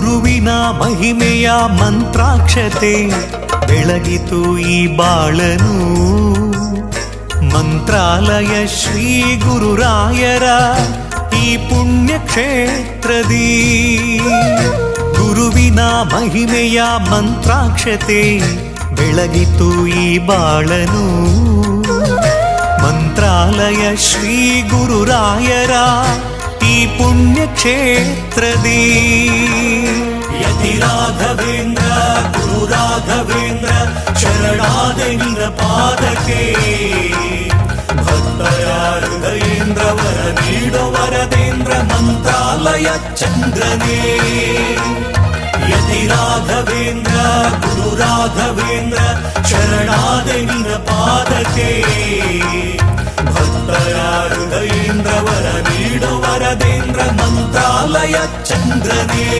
ಗುರುವಿನ ಮಹಿಮೆಯ ಮಂತ್ರಾಕ್ಷತೆ ಬೆಳಗಿತು ಈ ಬಾಳನು. ಮಂತ್ರಾಲಯ ಶ್ರೀ ಗುರುರಾಯರ ಈ ಪುಣ್ಯ ಕ್ಷೇತ್ರದಿ ಗುರುವಿನ ಮಹಿಮೆಯ ಮಂತ್ರಾಕ್ಷತೆ ಬೆಳಗಿತು ಈ ಬಾಳನು. ಮಂತ್ರಾಲಯ ಶ್ರೀ ಗುರುರಾಯರ ಈ ಪುಣ್ಯ ಕ್ಷೇತ್ರದಿ ಯತಿ ರಾಘವೇಂದ್ರ ಗುರು ರಾಘವೇಂದ್ರ ಶರಣಾದೆ ನಿನ್ನ ಪಾದಕ್ಕೆ. ಭಕ್ತರ ಹೃದಯೇಂದ್ರ ವರ ನೀಡೋ ವರದೇಂದ್ರ ಮಂತ್ರಾಲಯ ಚಂದ್ರನೇ. ಯತಿ ರಾಘವೇಂದ್ರ ಗುರು ರಾಘವೇಂದ್ರ ಶರಣಾದೆ ನಿನ್ನ ಪಾದಕ್ಕೆ. ಭಕ್ತರ ಹೃದಯೇಂದ್ರ ವರ ನೀಡೋ ವರದೇಂದ್ರ ಮಂತ್ರಾಲಯ ಚಂದ್ರನೇ.